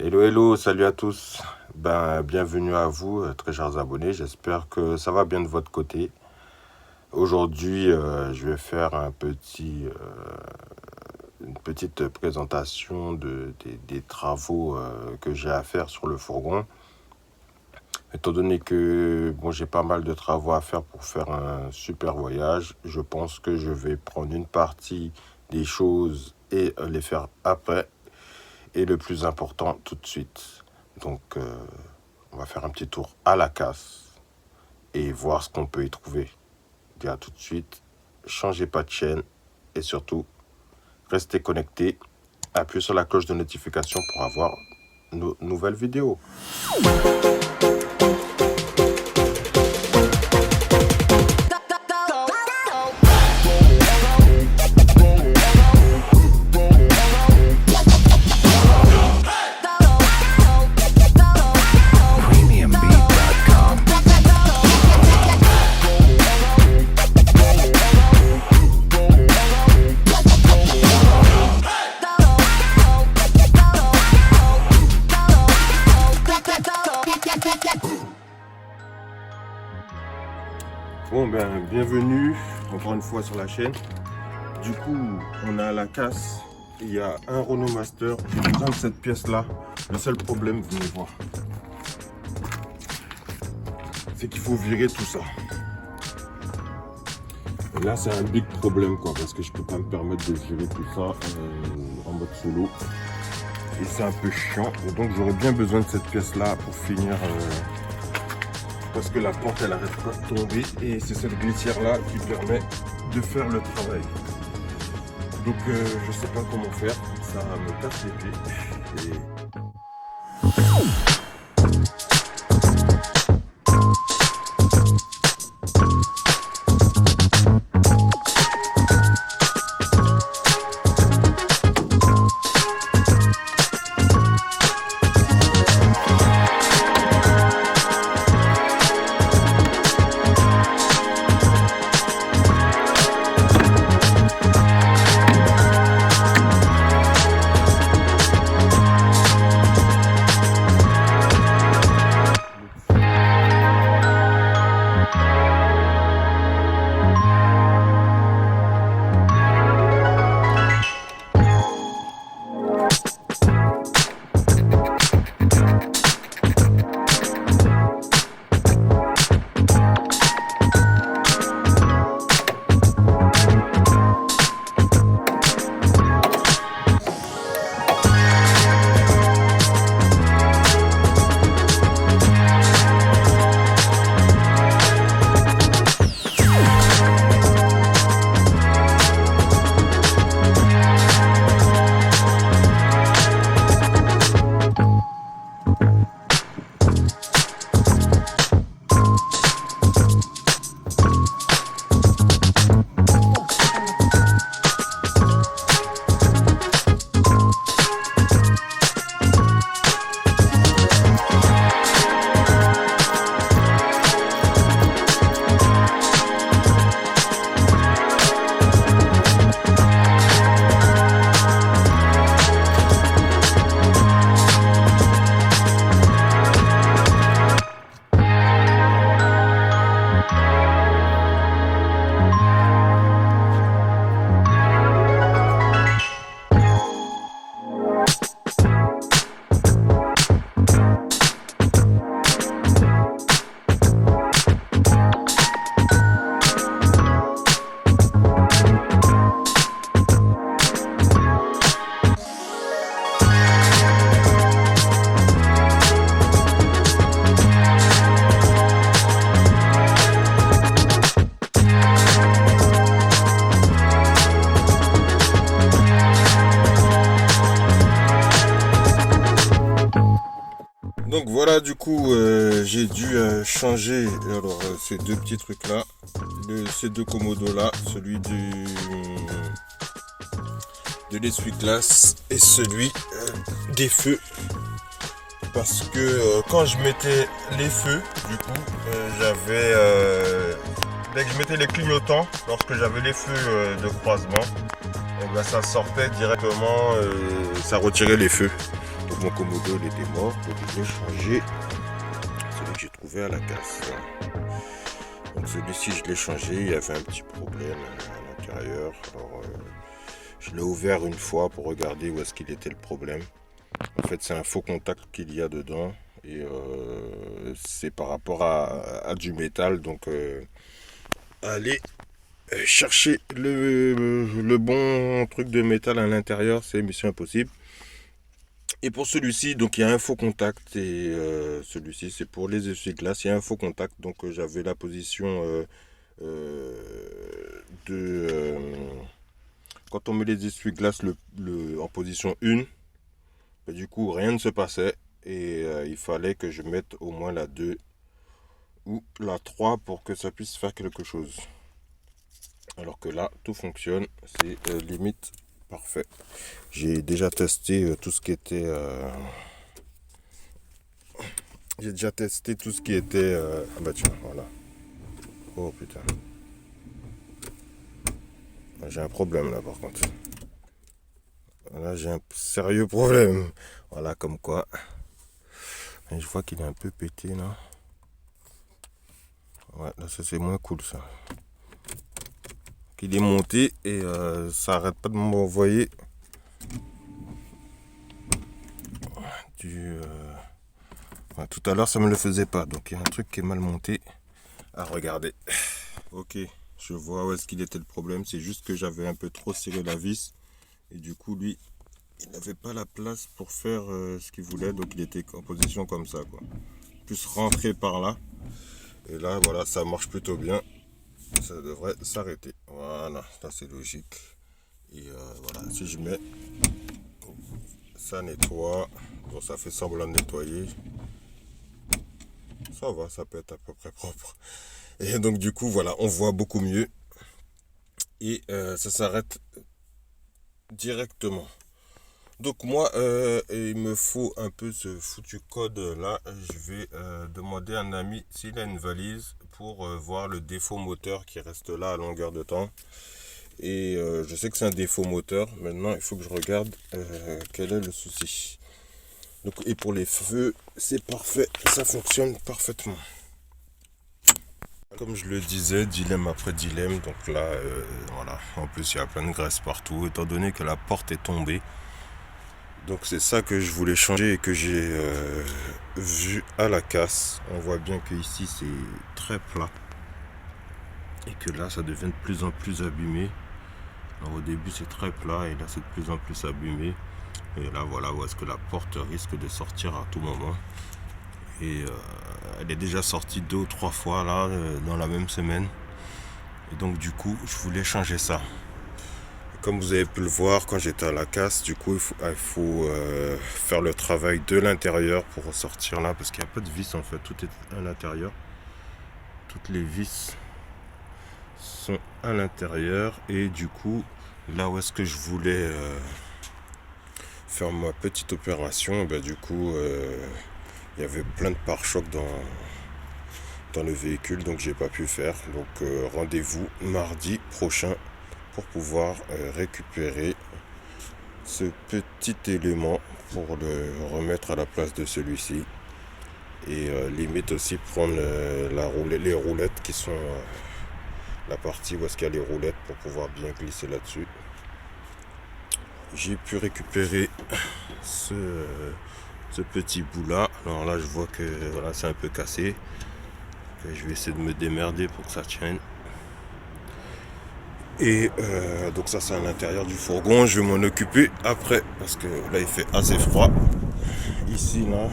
Hello, hello, salut à tous. Bienvenue à vous, très chers abonnés. J'espère que ça va bien de votre côté. Aujourd'hui, je vais faire une petite présentation des travaux que j'ai à faire sur le fourgon. Étant donné que j'ai pas mal de travaux à faire pour faire un super voyage, je pense que je vais prendre une partie des choses et les faire après. Et le plus important, tout de suite. Donc, on va faire un petit tour à la casse et voir ce qu'on peut y trouver. Je dis à tout de suite, changez pas de chaîne et surtout, restez connectés. Appuyez sur la cloche de notification pour avoir nos nouvelles vidéos. Bienvenue encore une fois sur la chaîne. Du coup, on a la casse. Il y a un Renault Master. Je vais prendre cette pièce là. Le seul problème, vous allez voir, c'est qu'il faut virer tout ça. Et là, c'est un big problème quoi, parce que je peux pas me permettre de virer tout ça en mode solo. Et c'est un peu chiant. Et donc, j'aurais bien besoin de cette pièce là pour finir. Parce que la porte elle arrête pas de tomber et c'est cette glissière là qui permet de faire le travail. Donc je sais pas comment faire, ça me casse les pieds. Donc voilà, du coup j'ai dû changer ces deux petits trucs là, ces deux commodos là, celui de l'essuie-glace et celui des feux, parce que quand je mettais les feux, du coup dès que je mettais les clignotants, lorsque j'avais les feux de croisement, ça sortait directement, ça retirait les feux. Donc mon Komodo il était mort, donc j'ai changé celui que j'ai trouvé à la casse. Donc celui-ci je l'ai changé, il y avait un petit problème à l'intérieur. Alors je l'ai ouvert une fois pour regarder où est-ce qu'il était le problème. En fait c'est un faux contact qu'il y a dedans et c'est par rapport à du métal. Donc aller chercher le bon truc de métal à l'intérieur, c'est mission impossible. Et pour celui-ci, donc il y a un faux contact et celui-ci c'est pour les essuie-glaces, il y a un faux contact. Donc j'avais la position quand on met les essuie-glaces en position 1, du coup rien ne se passait et il fallait que je mette au moins la 2 ou la 3 pour que ça puisse faire quelque chose. Alors que là tout fonctionne, c'est limite parfait. J'ai déjà testé tout ce qui était ah bah tiens, voilà. Oh putain. J'ai un problème là par contre. Là j'ai un sérieux problème. Voilà, comme quoi. Et je vois qu'il est un peu pété là. Ouais, là ça c'est moins cool ça. Il est monté et ça arrête pas de m'envoyer ouais, tout à l'heure ça me le faisait pas, donc il y a un truc qui est mal monté à regarder. Ok, je vois où est-ce qu'il était le problème, c'est juste que j'avais un peu trop serré la vis et du coup lui il n'avait pas la place pour faire ce qu'il voulait, donc il était en position comme ça quoi. Plus rentrer par là et là voilà, ça marche plutôt bien. Ça devrait s'arrêter. Voilà, ça c'est logique. Et voilà, si je mets, ça nettoie. Bon, ça fait semblant de nettoyer. Ça va, ça peut être à peu près propre. Et donc du coup, voilà, on voit beaucoup mieux. Et ça s'arrête directement. Donc moi, il me faut un peu ce foutu code là. Je vais demander à un ami s'il a une valise pour voir le défaut moteur qui reste là à longueur de temps. Et je sais que c'est un défaut moteur. Maintenant, il faut que je regarde quel est le souci. Donc, et pour les feux, c'est parfait. Ça fonctionne parfaitement. Comme je le disais, dilemme après dilemme. Donc là, voilà. En plus, il y a plein de graisse partout. Étant donné que la porte est tombée. Donc c'est ça que je voulais changer et que j'ai vu à la casse. On voit bien que ici c'est très plat. Et que là, ça devient de plus en plus abîmé. Alors, au début c'est très plat et là c'est de plus en plus abîmé. Et là voilà où est-ce que la porte risque de sortir à tout moment. Et elle est déjà sortie 2 ou 3 fois là dans la même semaine. Et donc du coup je voulais changer ça. Comme vous avez pu le voir quand j'étais à la casse, du coup il faut faire le travail de l'intérieur pour ressortir là. Parce qu'il n'y a pas de vis en fait, tout est à l'intérieur. Toutes les vis sont à l'intérieur et du coup là où est-ce que je voulais faire ma petite opération, du coup il y avait plein de pare-chocs dans le véhicule, donc j'ai pas pu faire. Donc rendez-vous mardi prochain pour pouvoir récupérer ce petit élément pour le remettre à la place de celui-ci et limite aussi prendre les roulettes qui sont la partie où est-ce qu'il y a les roulettes pour pouvoir bien glisser là-dessus. J'ai pu récupérer ce petit bout là. Alors là je vois que voilà, c'est un peu cassé. Et je vais essayer de me démerder pour que ça tienne. Et donc ça c'est à l'intérieur du fourgon. Je vais m'en occuper après parce que là il fait assez froid. Ici là.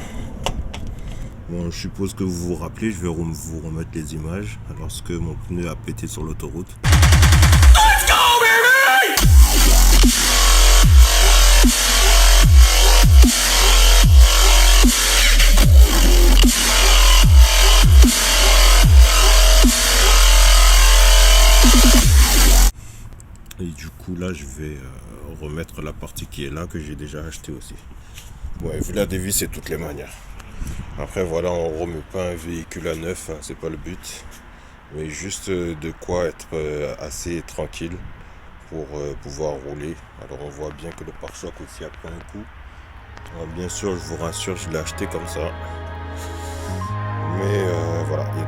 Bon, je suppose que vous vous rappelez, je vais vous remettre les images lorsque mon pneu a pété sur l'autoroute. Let's go, baby! Et du coup là je vais remettre la partie qui est là que j'ai déjà acheté aussi. Bon, et vu la dévisse de toutes les manières. Après voilà, on remet pas un véhicule à neuf, hein, c'est pas le but. Mais juste de quoi être assez tranquille pour pouvoir rouler. Alors on voit bien que le pare-choc aussi a pris un coup. Bien sûr, je vous rassure, je l'ai acheté comme ça. Mais voilà, il y a